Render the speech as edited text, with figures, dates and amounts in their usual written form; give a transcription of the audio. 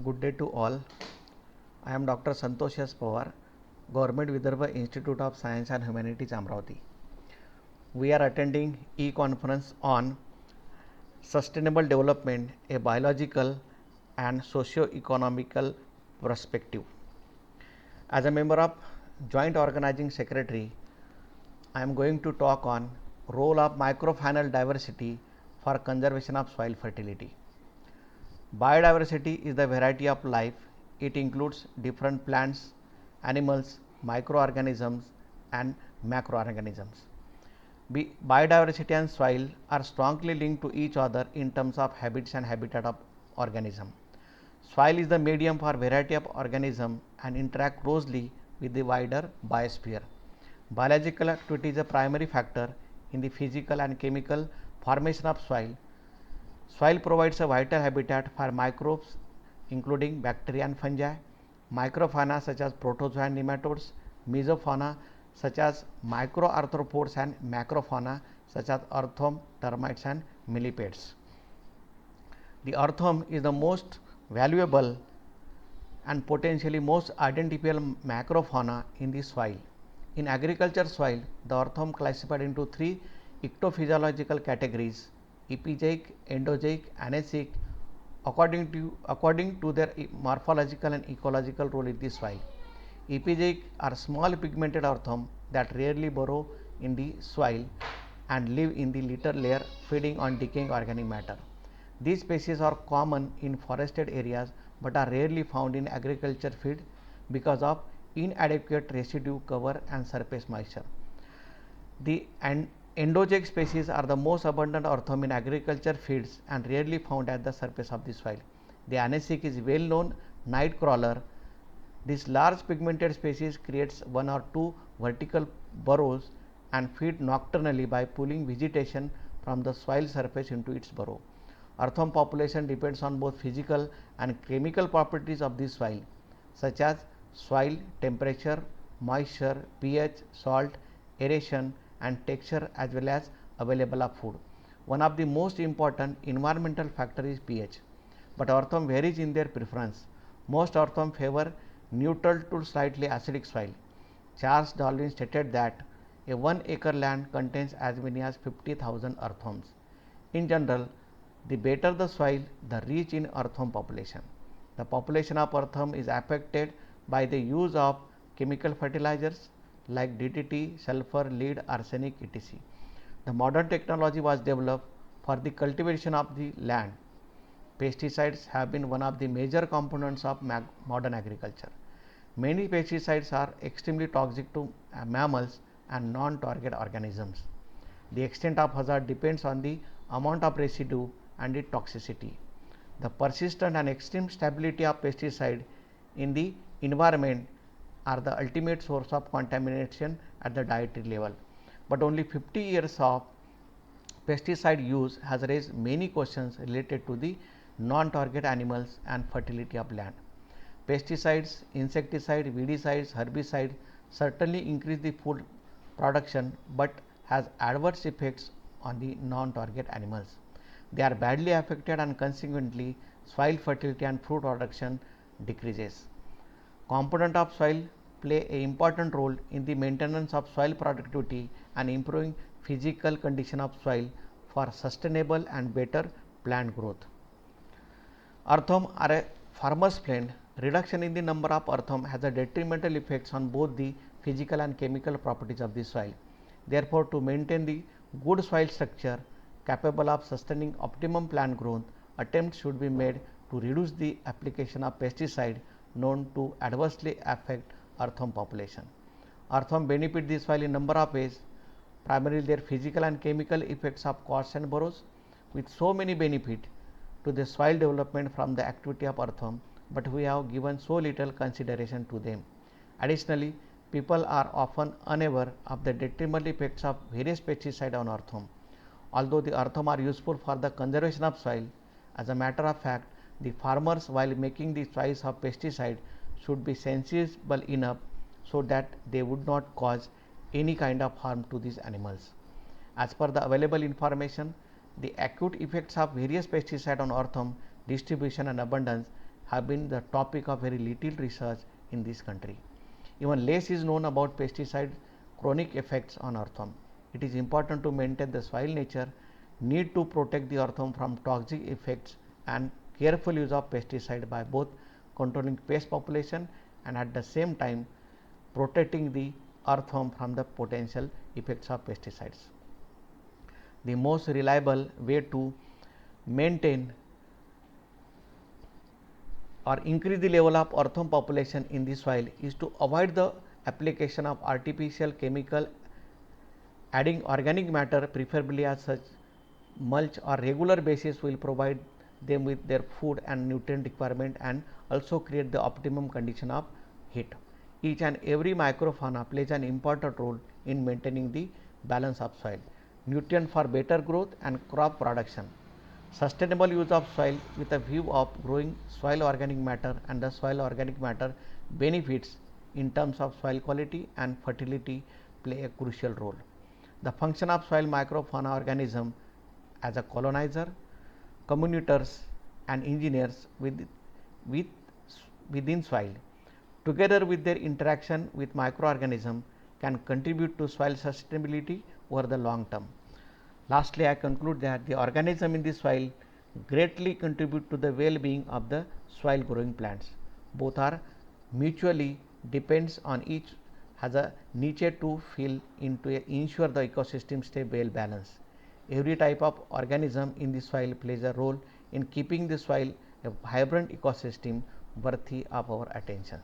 Good day to all. I am Dr. Santosh S. Pawar, Government Vidarbha Institute of Science and Humanities, Amravati. We are attending e-conference on Sustainable Development, a Biological and Socio-Economical Perspective. As a member of Joint Organizing Secretary, I am going to talk on role of microfinal diversity for conservation of soil fertility. Biodiversity is the variety of life. It includes different plants, animals, microorganisms, and macroorganisms. Biodiversity and soil are strongly linked to each other in terms of habits and habitat of organism. Soil is the medium for variety of organisms and interact closely with the wider biosphere. Biological activity is a primary factor in the physical and chemical formation of soil. Soil provides a vital habitat for microbes including bacteria and fungi, microfauna such as protozoa and nematodes, mesofauna such as microarthropods and macrofauna such as earthworm, termites and millipedes. The earthworm is the most valuable and potentially most identifiable macrofauna in the soil. In agriculture soil, the earthworm classified into three ectophysiological categories: epigeic, endozoic, anesic, according to their morphological and ecological role in the soil. Epigeic are small pigmented earthworms that rarely burrow in the soil and live in the litter layer, feeding on decaying organic matter. These species are common in forested areas but are rarely found in agriculture feed because of inadequate residue cover and surface moisture. The endozoic species are the most abundant earthworm in agriculture feeds and rarely found at the surface of the soil. The anesic is well known night crawler. This large pigmented species creates one or two vertical burrows and feed nocturnally by pulling vegetation from the soil surface into its burrow. Earthworm population depends on both physical and chemical properties of the soil, such as soil temperature, moisture, pH, salt, aeration, and texture, as well as available of food. One of the most important environmental factor is pH, but earthworm varies in their preference. Most earthworm favor neutral to slightly acidic soil. Charles Darwin stated that a 1 acre land contains as many as 50,000 earthworms. In general, the better the soil, the rich in earthworm population. The population of earthworm is affected by the use of chemical fertilizers like DDT, sulfur, lead, arsenic, etc. The modern technology was developed for the cultivation of the land. Pesticides have been one of the major components of modern agriculture. Many pesticides are extremely toxic to mammals and non-target organisms. The extent of hazard depends on the amount of residue and its toxicity. The persistent and extreme stability of pesticide in the environment are the ultimate source of contamination at the dietary level. But only 50 years of pesticide use has raised many questions related to the non-target animals and fertility of land. Pesticides, insecticides, weedicides, herbicides certainly increase the food production but has adverse effects on the non-target animals. They are badly affected and consequently soil fertility and fruit production decreases. Component of soil play an important role in the maintenance of soil productivity and improving physical condition of soil for sustainable and better plant growth. Earthworm are a farmer's friend. Reduction in the number of earthworm has a detrimental effects on both the physical and chemical properties of the soil. Therefore, to maintain the good soil structure capable of sustaining optimum plant growth, attempts should be made to reduce the application of pesticide known to adversely affect earthworm population. Earthworm benefit the soil in number of ways, primarily their physical and chemical effects of costs and burrows. With so many benefits to the soil development from the activity of earthworm, but we have given so little consideration to them. Additionally, people are often unaware of the detrimental effects of various pesticides on earthworm. Although the earthworm are useful for the conservation of soil, as a matter of fact, the farmers while making the choice of pesticide should be sensible enough so that they would not cause any kind of harm to these animals. As per the available information, the acute effects of various pesticides on earthworm distribution and abundance have been the topic of very little research in this country. Even less is known about pesticide chronic effects on earthworm. It is important to maintain the soil nature, need to protect the earthworm from toxic effects, and careful use of pesticide by both controlling pest population and at the same time protecting the earthworm from the potential effects of pesticides. The most reliable way to maintain or increase the level of earthworm population in the soil is to avoid the application of artificial chemical, adding organic matter preferably as such mulch or regular basis will provide them with their food and nutrient requirement and also create the optimum condition of heat. Each and every microfauna plays an important role in maintaining the balance of soil, nutrient for better growth and crop production. Sustainable use of soil with a view of growing soil organic matter and the soil organic matter benefits in terms of soil quality and fertility play a crucial role. The function of soil microfauna organism as a colonizer, communicators and engineers within soil, together with their interaction with microorganisms, can contribute to soil sustainability over the long term. Lastly, I conclude that the organism in the soil greatly contribute to the well-being of the soil growing plants. Both are mutually depends on each has a niche to fill into ensure the ecosystem stay well balanced. Every type of organism in the soil plays a role in keeping the soil a vibrant ecosystem worthy of our attention.